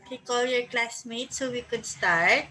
Okay, call your classmates so we could start.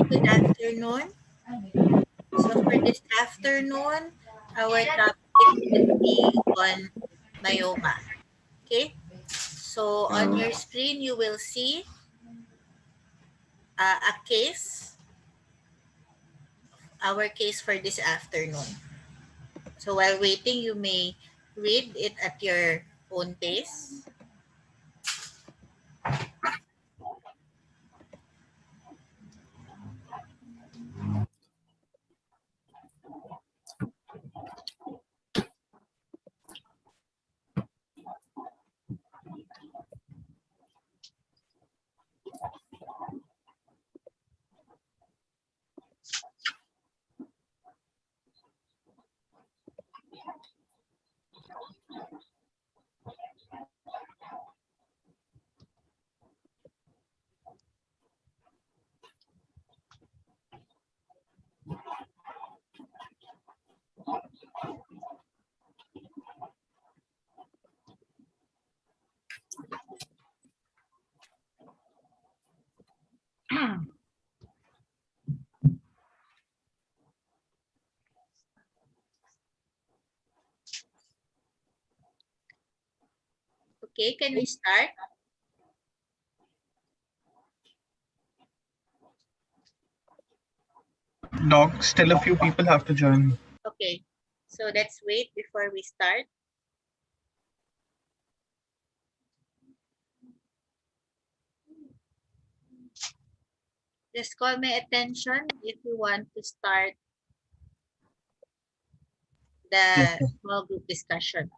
Good afternoon. So for this afternoon, our topic will be on myoma. Okay? So on your screen, you will see a case, our case for this afternoon. So while waiting, you may read it at your own pace. Okay, can we start? Doc, still a few people have to join. Okay, so let's wait before we start. Just call my attention if you want to start Yes, the sir. small group discussion.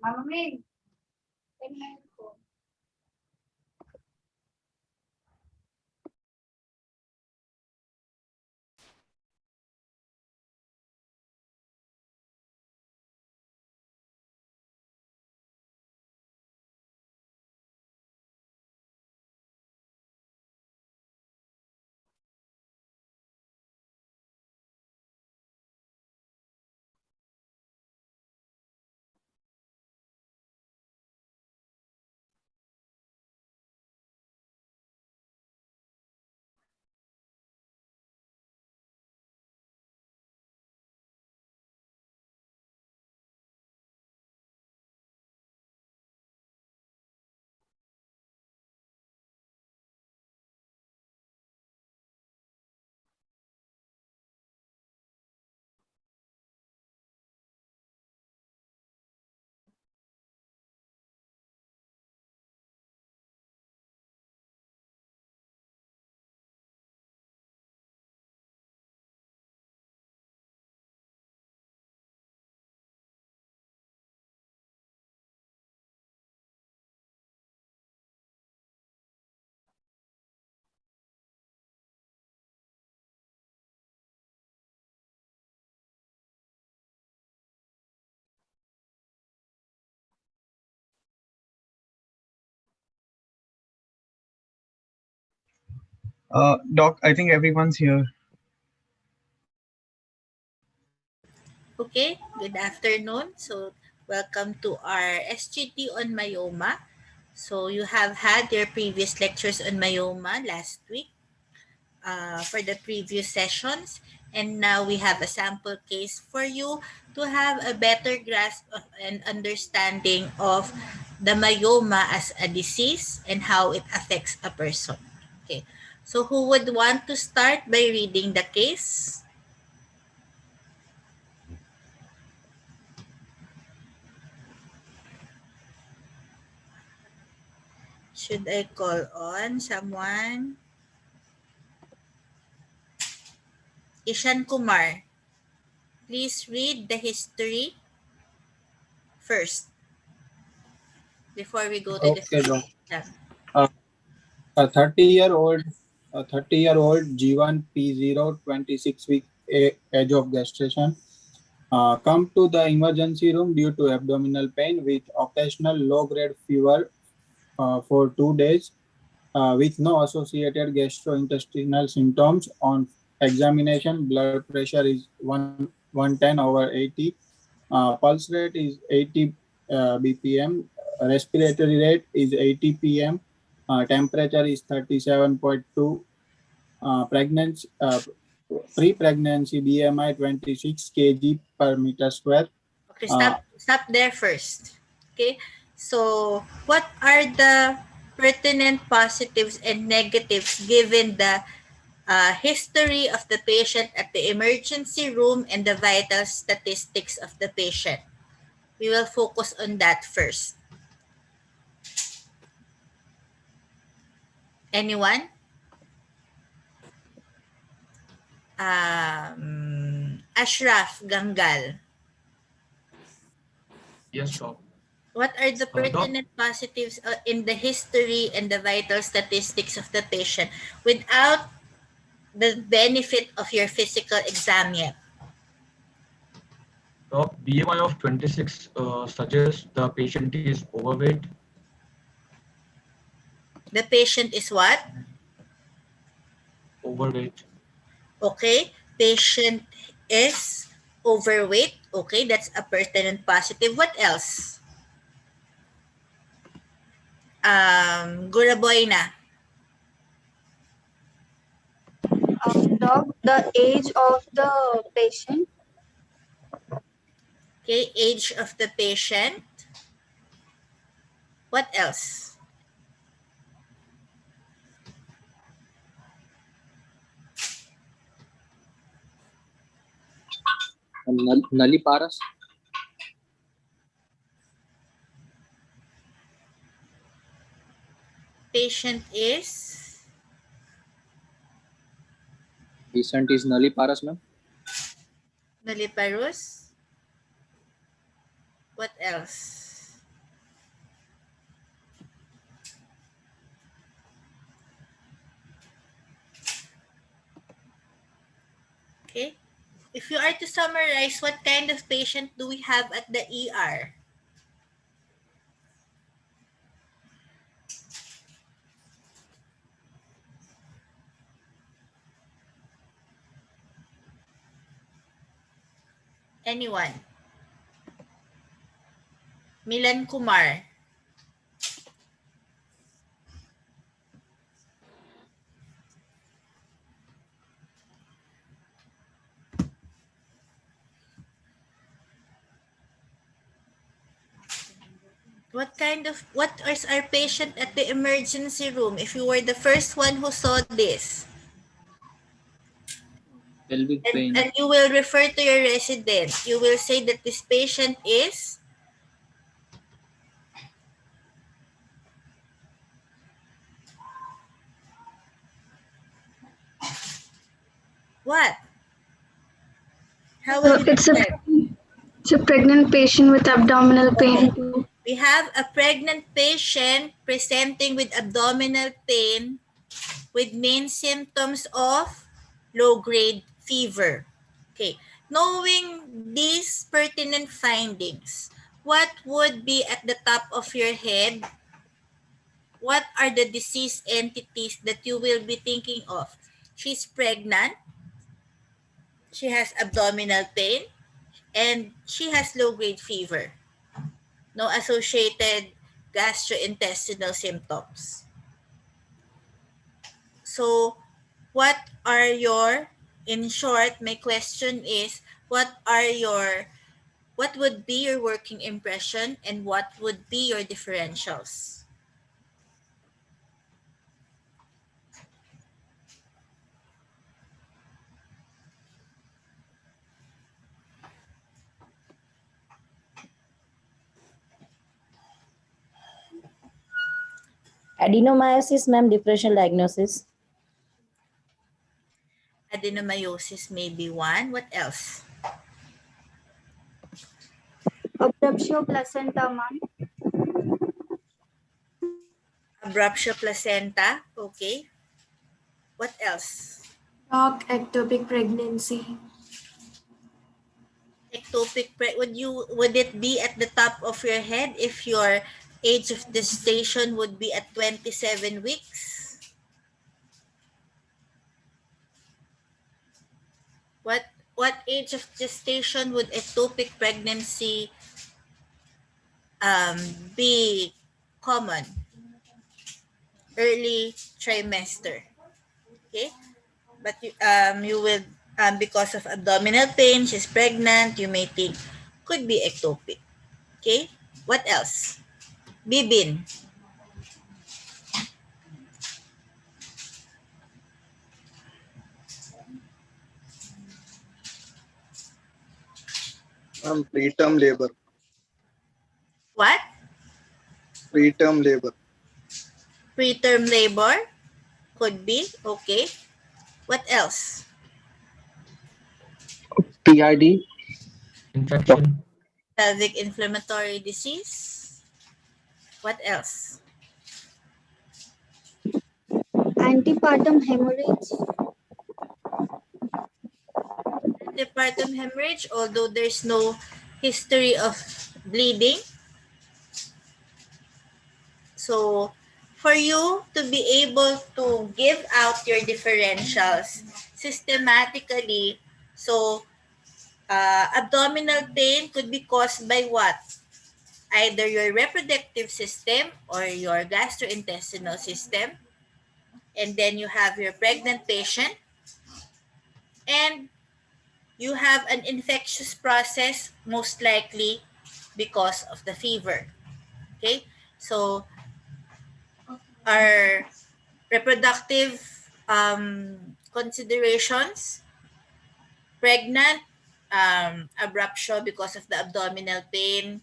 Mama May. Doc, I think everyone's here. Okay, good afternoon. So welcome to our SGT on myoma. So you have had your previous lectures on myoma last week for the previous sessions. And now we have a sample case for you to have a better grasp of and understanding of the myoma as a disease and how it affects a person. Okay. So who would want to start by reading the case? Should I call on someone? Ishan Kumar, please read the history first before we go to the Okay, physical doc. exam. Uh, a 30-year-old, a 30-year-old G1 P0, 26-week age of gestation, come to the emergency room due to abdominal pain with occasional low-grade fever for 2 days, with no associated gastrointestinal symptoms. On examination, blood pressure is 110/80. Pulse rate is 80 BPM. Respiratory rate is 80 PM. Temperature is 37.2. Pregnancy, pre-pregnancy BMI 26 kg per meter square. Okay, Uh, stop there first. Okay, so what are the pertinent positives and negatives given the history of the patient at the emergency room and the vital statistics of the patient? We will focus on that first. Anyone? Ashraf Gangal. Yes, doc. What are the Doc, pertinent positives in the history and the vital statistics of the patient without the benefit of your physical exam yet? doc, BMI of 26 suggests the patient is overweight. The patient is what? Overweight. Okay. Patient is overweight. Okay, that's a pertinent positive. What else? Guraboy na. Doc, the age of the patient. Okay, age of the patient. What else? Naliparas. Patient is Patient is Naliparas, ma'am. nulliparous. What else? Okay. If you are to summarize, what kind of patient do we have at the ER? Anyone? Milan Kumar. What is our patient at the emergency room? If you were the first one who saw this, Pelvic pain. and you will refer to your resident, you will say that this patient is what? How will you It's describe? a pregnant patient with abdominal pain Okay. too. We have a pregnant patient presenting with abdominal pain with main symptoms of low-grade fever. Okay. Knowing these pertinent findings, what would be at the top of your head? What are the disease entities that you will be thinking of? She's pregnant, she has abdominal pain, and she has low-grade fever. No associated gastrointestinal symptoms. So, in short, my question is, what would be your working impression and what would be your differentials? Adenomyosis, ma'am, differential diagnosis. Adenomyosis may be one. What else? Abruptio placenta, ma'am. Abruptio placenta. Okay. What else? Dark ectopic pregnancy. Would it be at the top of your head if your age of gestation would be at 27 weeks? What age of gestation would ectopic pregnancy be common? Early trimester. Okay? But you will because of abdominal pain, she's pregnant, you may think could be ectopic. Okay? What else? Bibin. Preterm labor. What? Preterm labor. Preterm labor could be. Okay. What else? PID. Infection. Pelvic inflammatory disease. What else? Antepartum hemorrhage. Antepartum hemorrhage, although there's no history of bleeding. So, for you to be able to give out your differentials systematically, so abdominal pain could be caused by what? Either your reproductive system or your gastrointestinal system. And then you have your pregnant patient and you have an infectious process, most likely because of the fever. Okay? So, our reproductive considerations, pregnant, abruptio because of the abdominal pain,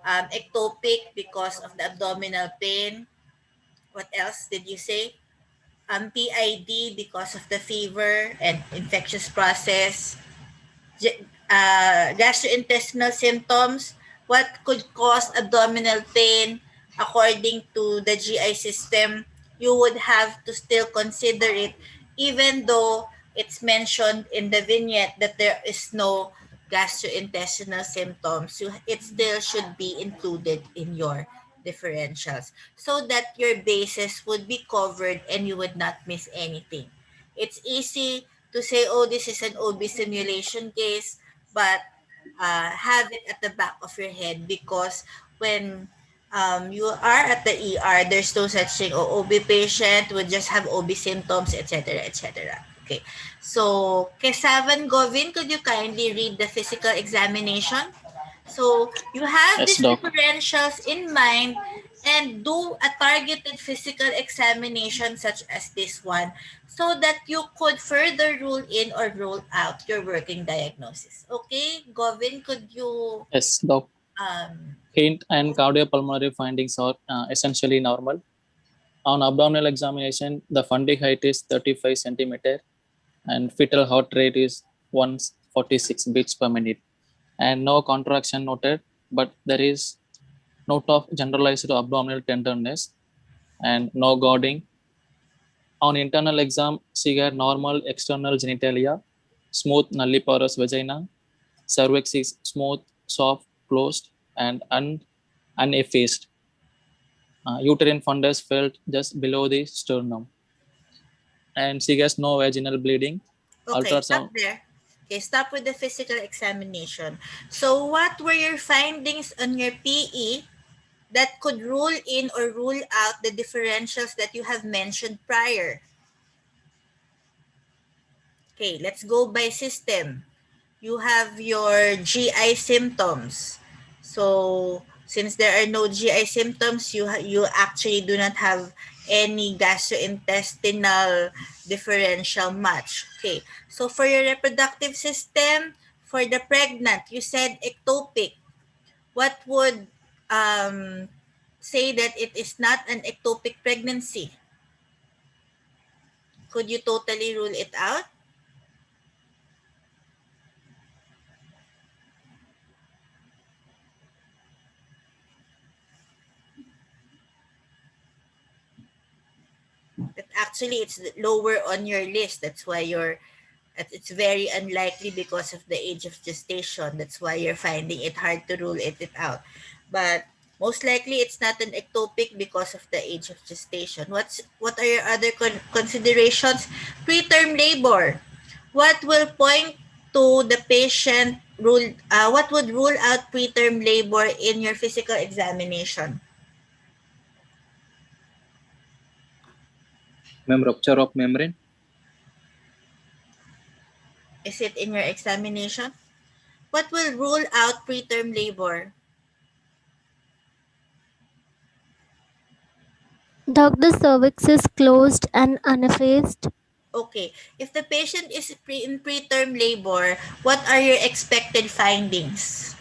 ectopic because of the abdominal pain. What else did you say? PID because of the fever and infectious process. Gastrointestinal symptoms, what could cause abdominal pain according to the GI system, you would have to still consider it even though it's mentioned in the vignette that there is no gastrointestinal symptoms. It still should be included in your differentials so that your bases would be covered and you would not miss anything. It's easy to say, oh, this is an OB simulation case, but have it at the back of your head because when you are at the ER, there's no such thing. Oh, OB patient would just have OB symptoms, etc., etc. Okay. So, Kesavan Govin, could you kindly read the physical examination? So, you have Yes, these doc. differentials in mind and do a targeted physical examination such as this one so that you could further rule in or rule out your working diagnosis. Okay, Govin, could you Yes, doc. um, Hint and cardiopulmonary findings are essentially normal. On abdominal examination, the fundic height is 35 centimeter and fetal heart rate is 146 beats per minute. And no contraction noted, but there is note of generalized abdominal tenderness and no gourding. On internal exam, she had normal external genitalia, smooth nulliparous vagina, cervix is smooth, soft, closed, and uneffaced. Uterine fundus felt just below the sternum. And she has no vaginal bleeding. okay, stop Ultrasound. there. Okay, stop with the physical examination. So, what were your findings on your PE that could rule in or rule out the differentials that you have mentioned prior? Okay, let's go by system. You have your GI symptoms. So, since there are no GI symptoms, you actually do not have any gastrointestinal differential match. Okay. So, for your reproductive system, for the pregnant, you said ectopic. What would say that it is not an ectopic pregnancy? Could you totally rule it out? But actually, it's lower on your list. That's why it's very unlikely because of the age of gestation. That's why you're finding it hard to rule it out. But most likely, it's not an ectopic because of the age of gestation. What are your other considerations? Preterm labor. What will point to the patient rule? What would rule out preterm labor in your physical examination? Ma'am, rupture of membrane. Is it in your examination? What will rule out preterm labor? Doctor, cervix is closed and uneffaced. Okay. If the patient is in preterm labor, what are your expected findings?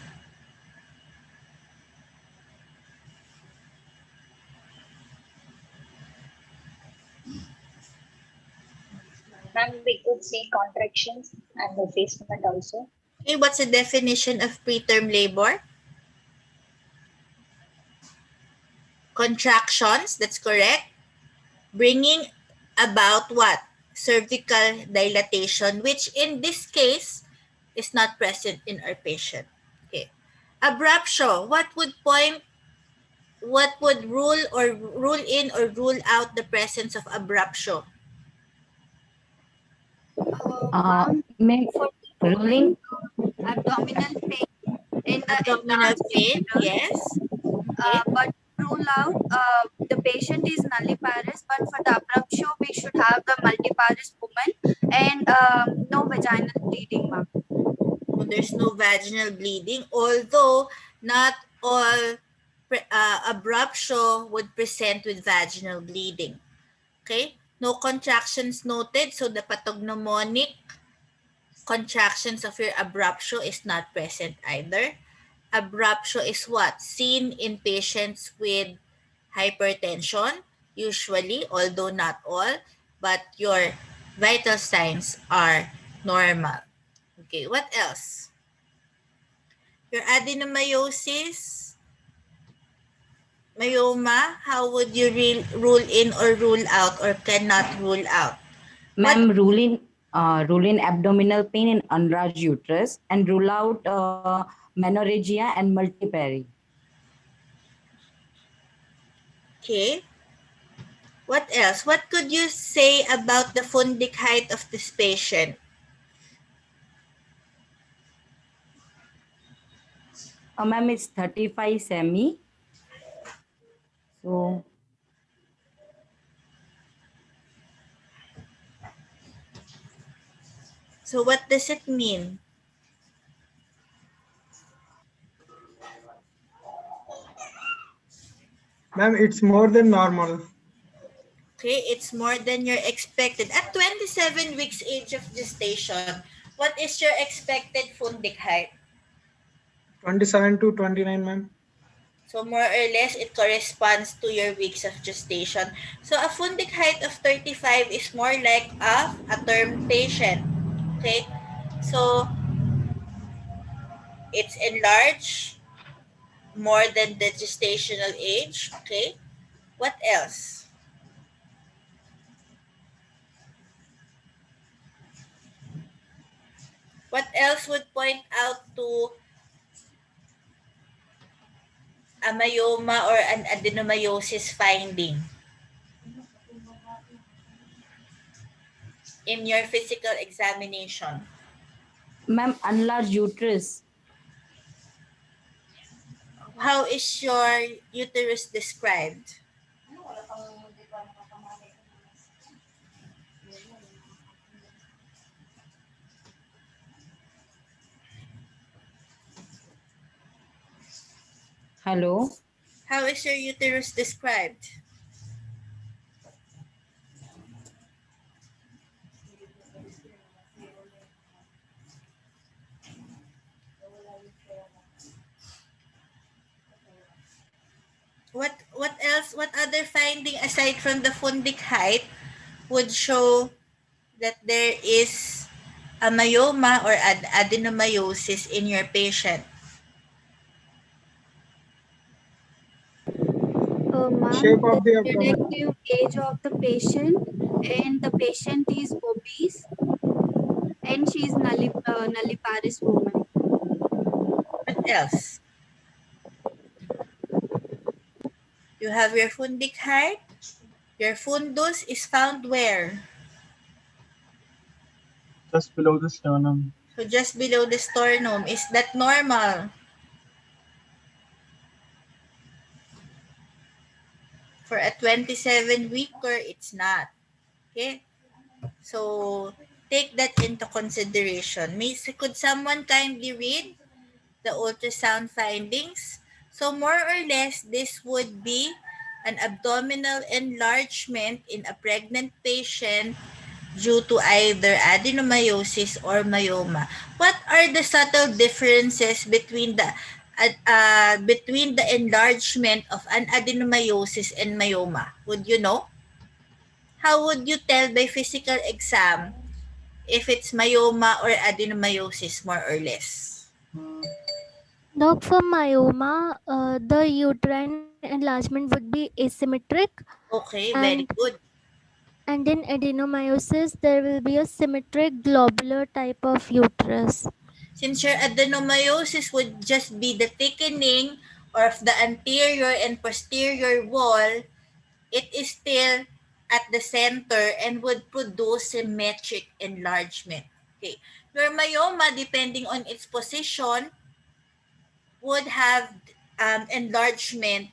Ma'am, we could see contractions and effacement also. Okay, what's the definition of preterm labor? Contractions, that's correct. Bringing about what? Cervical dilatation, which in this case is not present in our patient. Okay. Abruptio, what would rule in or rule out the presence of abruptio? May ruling Abdominal pain in the Abdominal enlarged pain, uterus, yes. Okay. but rule out the patient is nulliparous, but for the abruptio we should have the multiparous woman and no vaginal bleeding, ma'am. So there's no vaginal bleeding, although not all abruptio would present with vaginal bleeding. Okay? No contractions noted, so the pathognomonic contractions of your abruptio is not present either. Abruptio is what? Seen in patients with hypertension, usually, although not all, but your vital signs are normal. Okay, what else? Your adenomyosis, myoma, how would you rule in or rule out or cannot rule out? ma'am, rule in abdominal pain in enlarged uterus and rule out menorrhagia and multipary. Okay. What else? What could you say about the fundic height of this patient? Ma'am, it's 35 semi. So, So what does it mean? Ma'am, it's more than normal. Okay, it's more than your expected. At 27 weeks age of gestation, what is your expected fundic height? 27 to 29, ma'am. So more or less, it corresponds to your weeks of gestation. So a fundic height of 35 is more like a term patient. Okay, so it's enlarged more than the gestational age. Okay, what else? What else would point out to a myoma or an adenomyosis finding in your physical examination? ma'am, enlarged uterus. How is your uterus described? Hello. How is your uterus described? What aside from the fundic height would show that there is a myoma or adenomyosis in your patient? Ma'am, Shape the of the abdomen. reproductive age of the patient, and the patient is obese, and she is nulliparous woman. What else? You have your fundic height. Your fundus is found where? Just below the sternum. So just below the sternum. Is that normal? For a 27-weeker, it's not. Okay? So take that into consideration. Could someone kindly read the ultrasound findings? So more or less, this would be an abdominal enlargement in a pregnant patient due to either adenomyosis or myoma. What are the subtle differences between the enlargement of an adenomyosis and myoma? Would you know? How would you tell by physical exam if it's myoma or adenomyosis, more or less? Doc, for myoma, the uterine enlargement would be asymmetric, Okay, and very good. and in adenomyosis there will be a symmetric globular type of uterus. Since your adenomyosis would just be the thickening of the anterior and posterior wall, it is still at the center and would produce symmetric enlargement. Okay. Your myoma, depending on its position, would have enlargement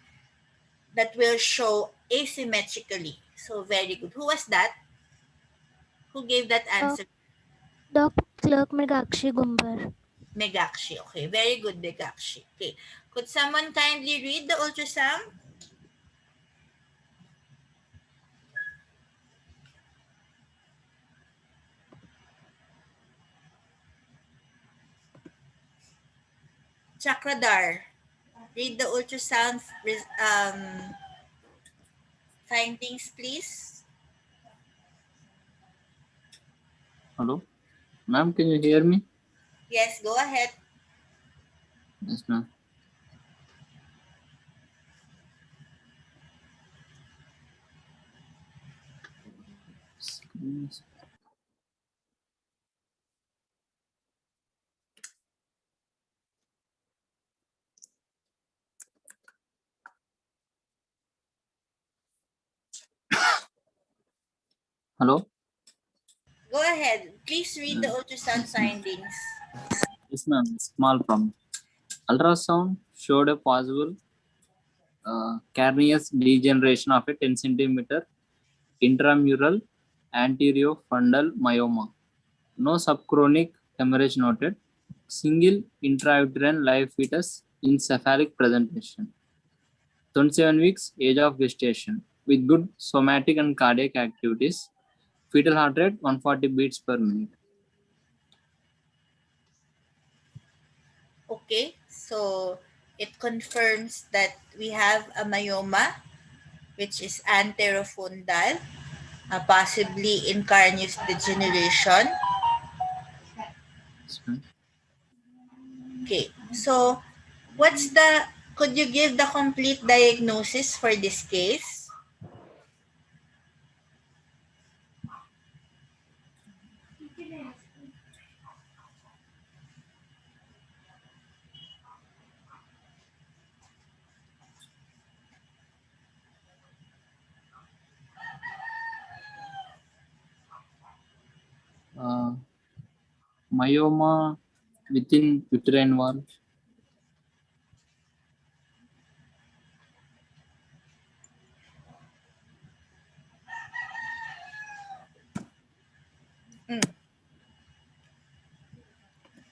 that will show asymmetrically. So very good. Who was that? Who gave that Doc, answer? Doc Clerk Megakshi Gumbar. Megakshi. Okay, very good, Megakshi. Okay. Could someone kindly read the ultrasound? Chakradar, read the ultrasound findings, please. Hello, ma'am, can you hear me? Yes, go ahead. Yes, ma'am. Hello. Go ahead. Please read the ultrasound Yes, ma'am. findings. Yes, ma'am. Small problem. Ultrasound showed a possible careous degeneration of a 10 centimeter intramural anterior-fundal myoma. No subchronic hemorrhage noted. Single intrauterine live fetus in cephalic presentation. 27 weeks age of gestation with good somatic and cardiac activities. Fetal heart rate 140 beats per minute. Okay, so it confirms that we have a myoma, which is anterofundal, possibly in careous degeneration. Okay, so could you give the complete diagnosis for this case? Myoma within uterine wall.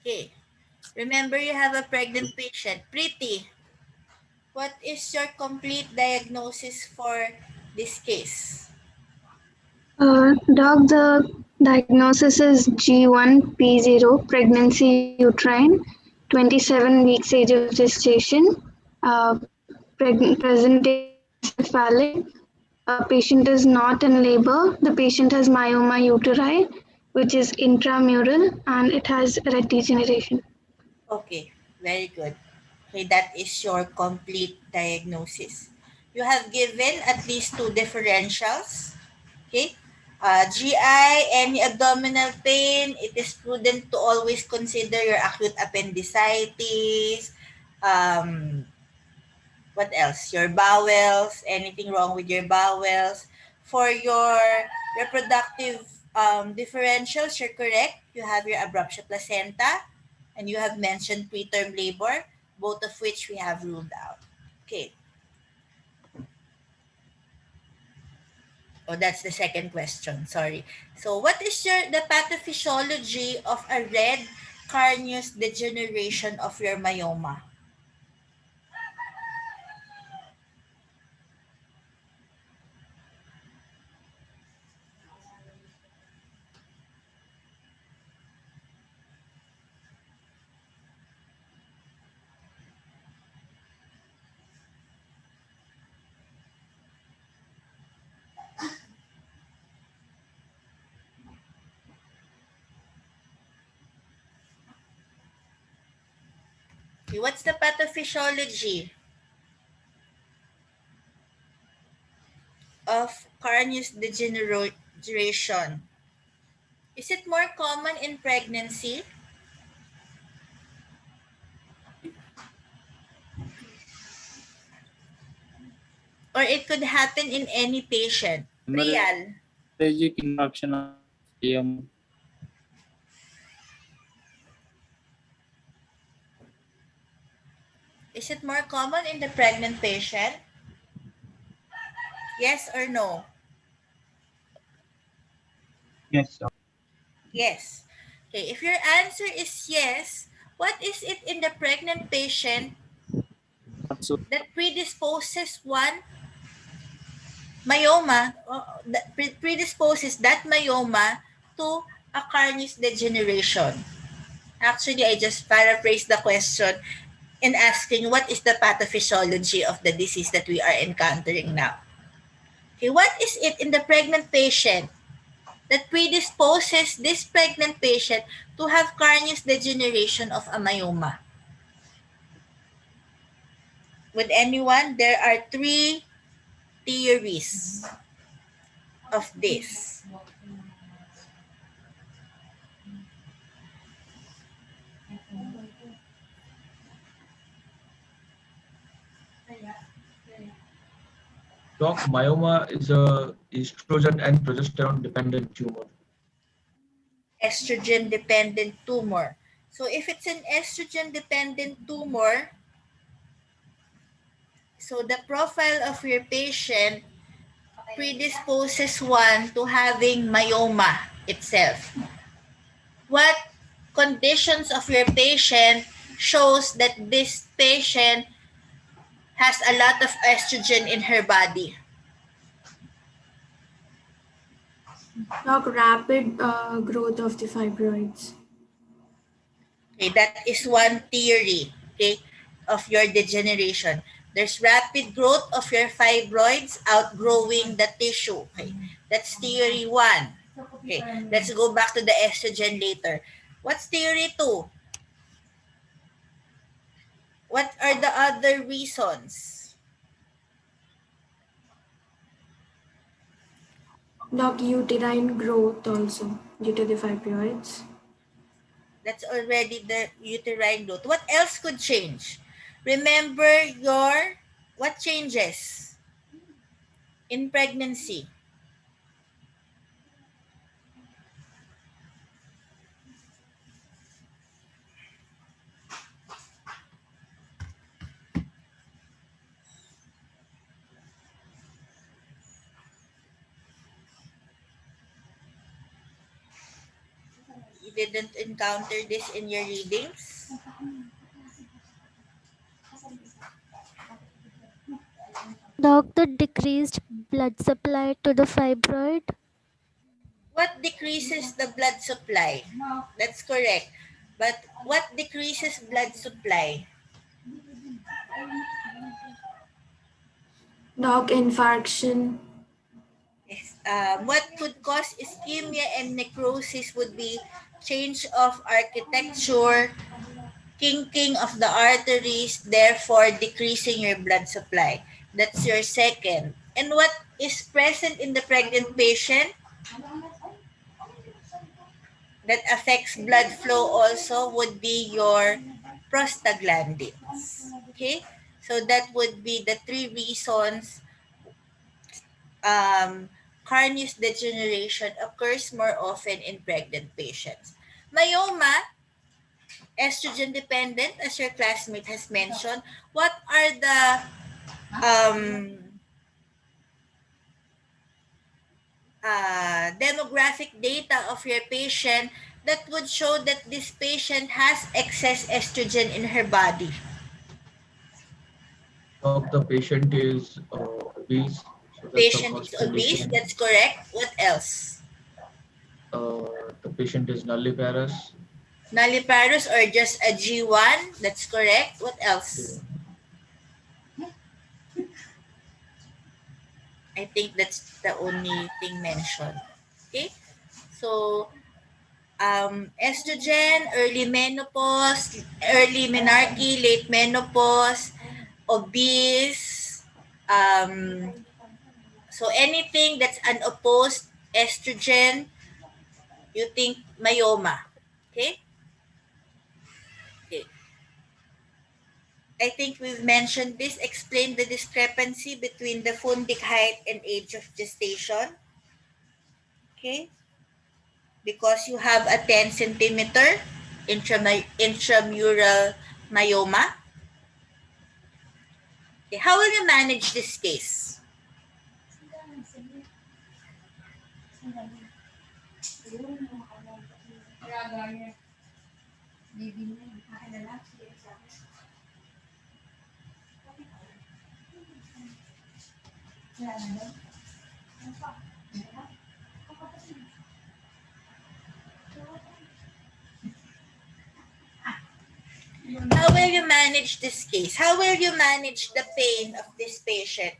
Okay, remember you have a pregnant patient. Pretty, what is your complete diagnosis for this case? Doc, the diagnosis is G1P0, pregnancy uterine, 27 weeks age of gestation, presentation cephalic, A patient is not in labor. The patient has myoma uteri, which is intramural, and it has red degeneration. Okay, very good. Okay, that is your complete diagnosis. You have given at least two differentials. Okay. GI, any abdominal pain, it is prudent to always consider your acute appendicitis. What else? Your bowels, anything wrong with your bowels. For your reproductive differentials, you're correct. You have your abruptia placenta and you have mentioned preterm labor, both of which we have ruled out. Okay. Oh, that's the second question. Sorry. So, what is the pathophysiology of a red careous degeneration of your myoma? Okay, what's the pathophysiology of careous degeneration? Is it more common in pregnancy? Or it could happen in any patient? Real. Hemorrhagic infarction of myoma. Is it more common in the pregnant patient? Yes or no? Yes, sir. Yes. Okay, if your answer is yes, what is it in the pregnant patient Not so. that predisposes one myoma, that predisposes that myoma to a careous degeneration? Actually, I just paraphrased the question in asking what is the pathophysiology of the disease that we are encountering now. Okay, what is it in the pregnant patient that predisposes this pregnant patient to have careous degeneration of a myoma? With anyone, there are three theories of this. Doc, myoma is a estrogen and progesterone dependent tumor. Estrogen dependent tumor. So if it's an estrogen dependent tumor, so the profile of your patient predisposes one to having myoma itself. What conditions of your patient shows that this patient has a lot of estrogen in her body? Doc, rapid growth of the fibroids. Okay, that is one theory, okay, of your degeneration. There's rapid growth of your fibroids outgrowing the tissue. Okay, that's theory one. Okay, let's go back to the estrogen later. What's theory two? What are the other reasons? Doc, uterine growth also due to the fibroids. That's already the uterine growth. What else could change? Remember what changes in pregnancy? You didn't encounter this in your readings? Doctor, decreased blood supply to the fibroid. What decreases the blood supply? That's correct. But what decreases blood supply? Doc, infarction. What could cause ischemia and necrosis would be change of architecture, kinking of the arteries, therefore decreasing your blood supply. That's your second. And what is present in the pregnant patient that affects blood flow also would be your prostaglandins. Okay? So that would be the three reasons careous degeneration occurs more often in pregnant patients. Myoma, estrogen dependent, as your classmate has mentioned. What are the demographic data of your patient that would show that this patient has excess estrogen in her body? Doc, the patient is obese, so that's the Patient is first obese, condition. that's correct. What else? The patient is nulliparous. Nulliparous or just a G1, that's correct. What else? I think that's the only thing mentioned. Okay, so estrogen, early menopause, early menarche, late menopause, obese, so anything that's unopposed estrogen, you think myoma. Okay? Okay. I think we've mentioned this. Explain the discrepancy between the fundic height and age of gestation. Okay? Because you have a 10 centimeter intramural myoma. Okay, how will you manage this case? How will you manage this case? How will you manage the pain of this patient?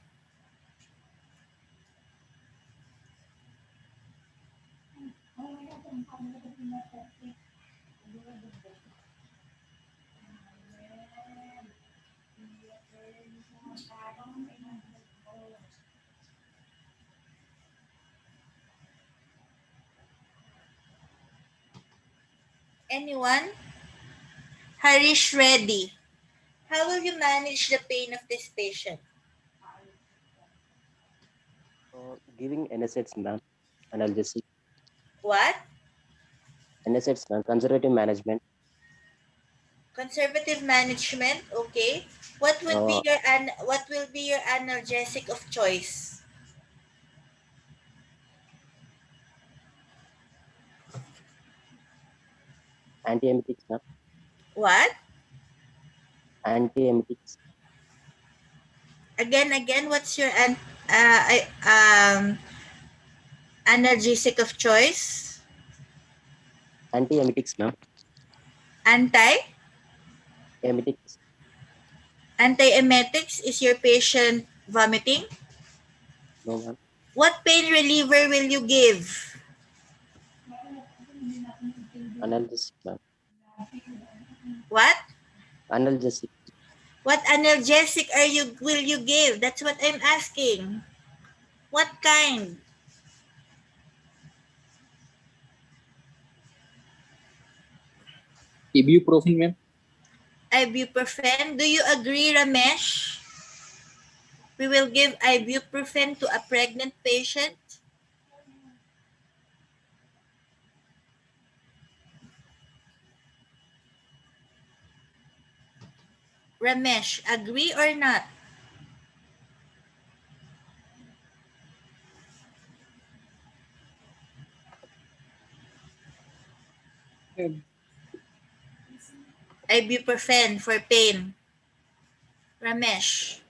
Anyone? Harish Reddy. How will you manage the pain of this patient? Giving NSAIDs, ma'am, analgesic. What? NSAIDs, ma'am, conservative management. Conservative management, okay. What would be Uh, your what will be your analgesic of choice? Antiemetics, ma'am. What? Antiemetics. Again, what's your analgesic of choice? Antiemetics, ma'am. Anti? Emetics. Antiemetics, is your patient vomiting? No, ma'am. What pain reliever will you give? Analgesic, ma'am. What? Analgesic. What analgesic will you give? That's what I'm asking. What kind? Ibuprofen, ma'am. Ibuprofen. Do you agree, Ramesh? We will give ibuprofen to a pregnant patient. Ramesh, agree or not? Ibuprofen for pain. Ramesh.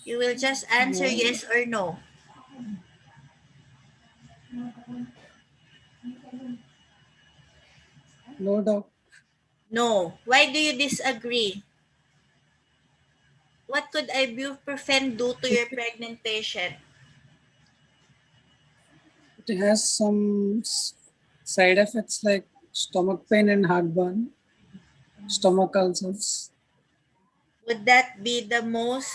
You will just answer yes or no. No, doc. No. Why do you disagree? could ibuprofen do to your pregnant patient? It has some side effects like stomach pain and heartburn, stomach ulcers. Would that be the most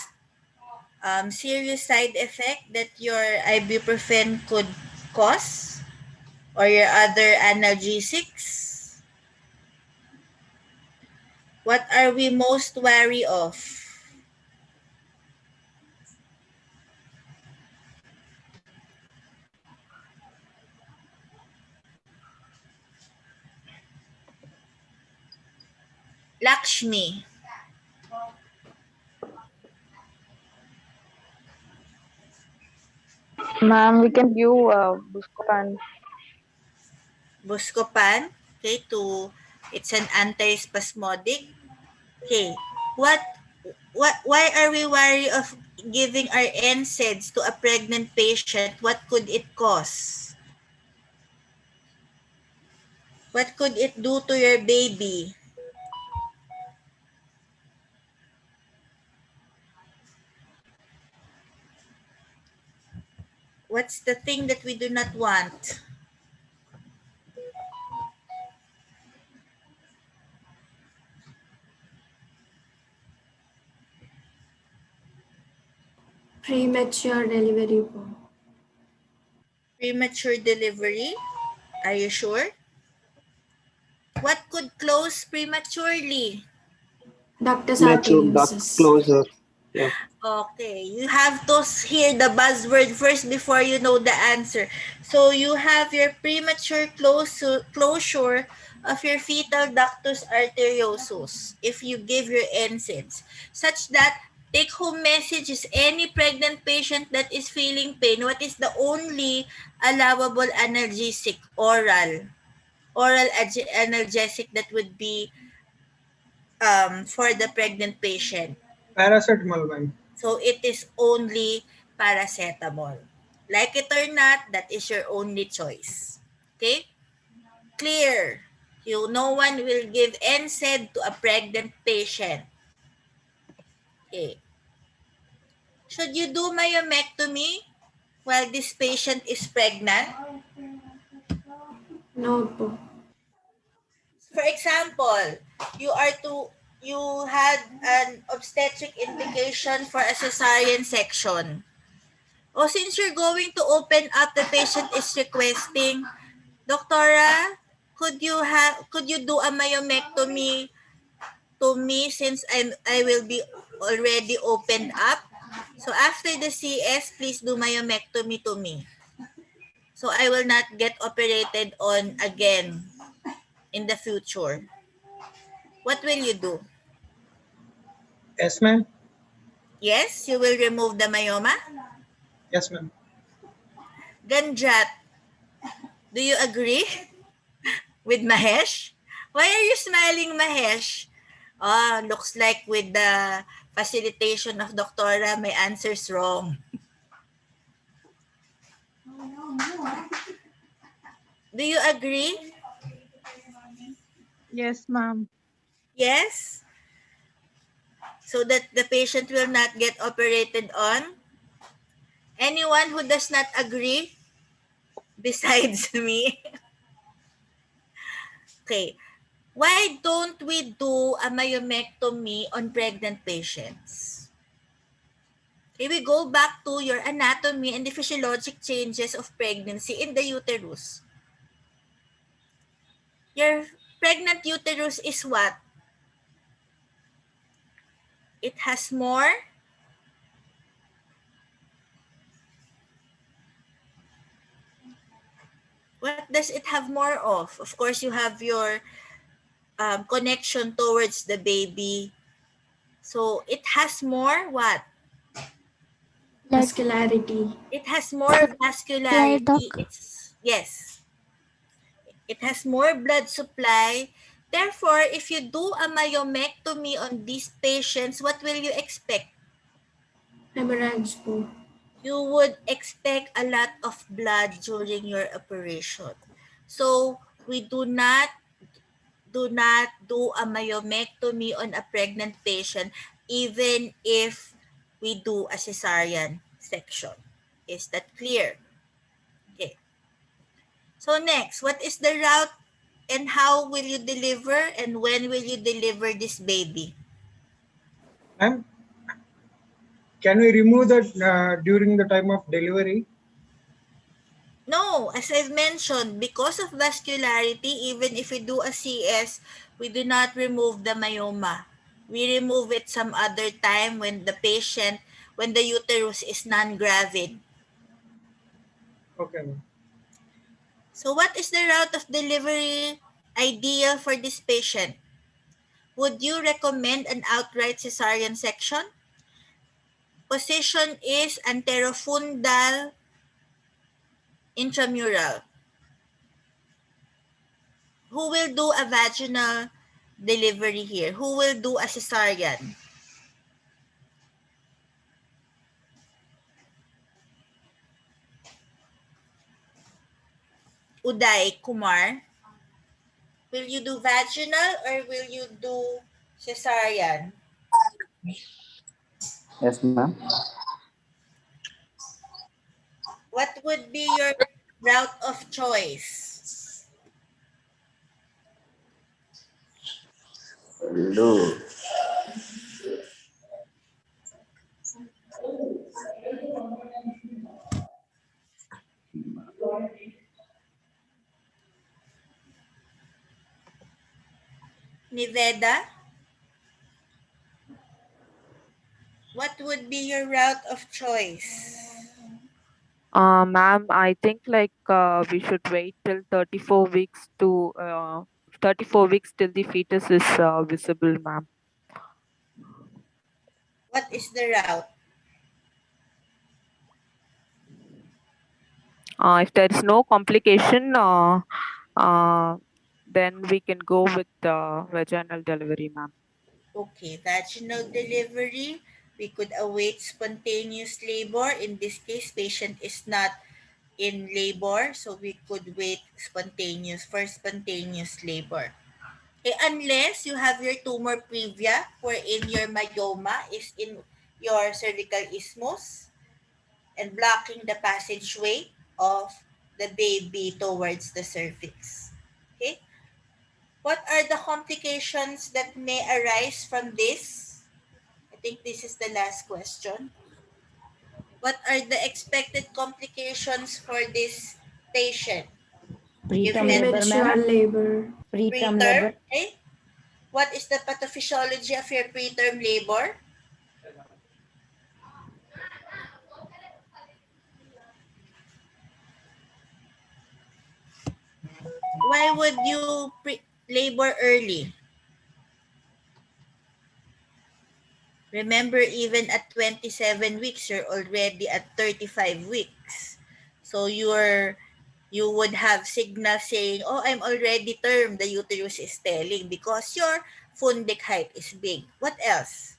serious side effect that your ibuprofen could cause? Or your other analgesics? What are we most wary of? Lakshmi. Ma'am, we can give Buscopan. Buscopan. Okay, it's an antispasmodic. Okay, why are we wary of giving our NSAIDs to a pregnant patient? What could it cause? What could it do to your baby? What's the thing that we do not want? Premature delivery po. Premature delivery? Are you sure? What could close prematurely? Ductus Natural duct arteriosus. closure. Yeah. Okay, you have to hear the buzzword first before you know the answer. So you have your premature closure of your fetal ductus arteriosus if you give your NSAIDs, such that take-home message is any pregnant patient that is feeling pain, what is the only allowable analgesic? Oral analgesic that would be for the pregnant patient. Paracetamol, ma'am. So it is only paracetamol. Like it or not, that is your only choice. Okay? Clear. No one will give NSAID to a pregnant patient. Okay. Should you do myomectomy while this patient is pregnant? No po. For example, you had an obstetric indication for a cesarean section. Since you're going to open up, the patient is requesting, Doctora, could you do a myomectomy to me since I will be already opened up? So after the CS, please do myomectomy to me. So I will not get operated on again in the future. What will you do? Yes, ma'am. Yes, you will remove the myoma? Yes, ma'am. Ganjat, do you agree with Mahesh? Why are you smiling, Mahesh? Looks like with the facilitation of Doctora, my answer's wrong. Do you agree? Yes, ma'am. Yes? So that the patient will not get operated on? Anyone who does not agree besides me? Okay. Why don't we do a myomectomy on pregnant patients? Okay, we go back to your anatomy and the physiologic changes of pregnancy in the uterus. Your pregnant uterus is what? It has more. What does it have more of? Of course, you have your connection towards the baby. So it has more what? Vascularity. It has more vascularity. doc. Yes. It has more blood supply. Therefore, if you do a myomectomy on these patients, what will you expect? Hemorrhage po. You would expect a lot of blood during your operation. So, we do not do a myomectomy on a pregnant patient even if we do a cesarean section. Is that clear? Okay. So next, what is the route and how will you deliver and when will you deliver this baby? Ma'am, can we remove that during the time of delivery? No, as I've mentioned, because of vascularity, even if we do a CS, we do not remove the myoma. We remove it some other time when when the uterus is non-gravid. Okay, ma'am. So what is the route of delivery ideal for this patient? Would you recommend an outright cesarean section? Position is anterofundal intramural. Who will do a vaginal delivery here? Who will do a cesarean? Uday Kumar, will you do vaginal or will you do cesarean? Yes, ma'am. What would be your route of choice? Hello. Niveda, what would be your route of choice? Ma'am, I think we should wait till 34 weeks to 34 weeks till the fetus is visible, ma'am. What is the route? If there is no complication, then we can go with vaginal delivery, ma'am. Okay, vaginal delivery. We could await spontaneous labor. In this case, patient is not in labor, so we could wait spontaneous labor. Okay, unless you have your tumor previa, wherein your myoma is in your cervical isthmus and blocking the passageway of the baby towards the cervix. Okay, what are the complications that may arise from this? I think this is the last question. What are the expected complications for this patient? You've Preterm labor, Premature ma'am. labor. Preterm preterm, labor. okay? What is the pathophysiology of your preterm labor? Why would you labor early? Remember, even at 27 weeks, you're already at 35 weeks. So you would have signals saying, oh, I'm already term, the uterus is telling because your fundic height is big. What else?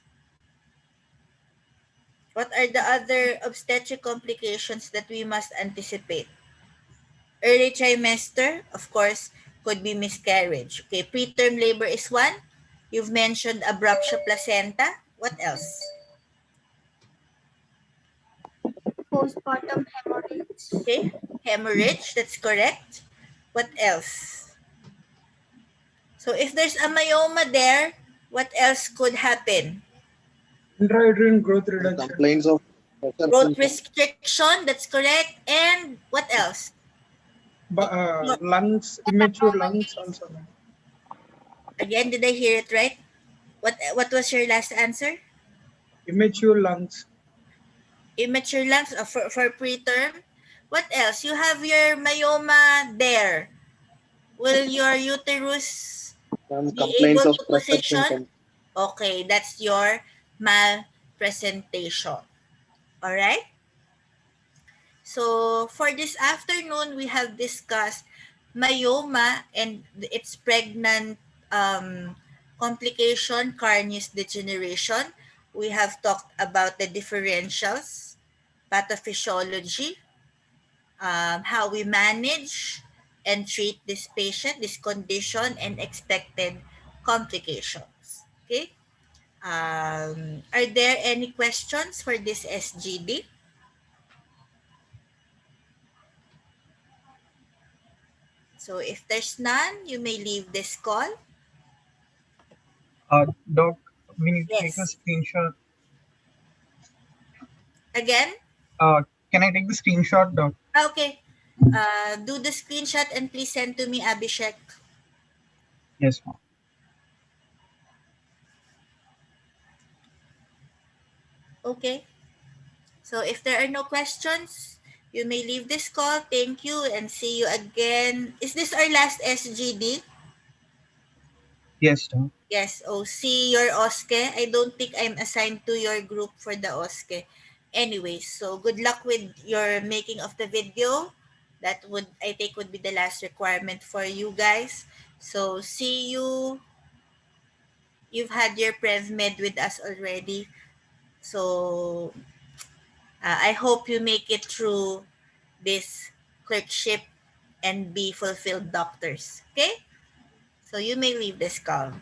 What are the other obstetric complications that we must anticipate? Early trimester, of course, could be miscarriage. Okay, preterm labor is one. You've mentioned abruptio placenta. What else? Postpartum hemorrhage. Okay, hemorrhage, that's correct. What else? So if there's a myoma there, what else could happen? Intrauterine growth reduction. Complaints of pressure Growth symptoms. restriction, that's correct. And what else? Lungs, immature lungs also. Again, did I hear it right? What was your last answer? Immature lungs. Immature lungs for preterm. What else? You have your myoma there. Will your uterus be Complaints able of to pressure position? symptoms. Okay, that's your malpresentation. All right? So for this afternoon, we have discussed myoma and its pregnant complication, careous degeneration. We have talked about the differentials, pathophysiology, how we manage and treat this patient, this condition, and expected complications. Okay? Are there any questions for this SGD? So if there's none, you may leave this call. Doc, we need to take a Yes. screenshot. Again? Can I take the screenshot, Doc? Okay. Do the screenshot and please send to me, Abhishek. Yes, ma'am. Okay. So if there are no questions, you may leave this call. Thank you and see you again. Is this our last SGD? Yes, Doc. Yes. Oh, see your OSCE. I don't think I'm assigned to your group for the OSCE. Anyway, so good luck with your making of the video. That would, I think, would be the last requirement for you guys. So see you. You've had your Prev Med with us already. So I hope you make it through this clerkship and be fulfilled doctors. Okay? So you may leave this call.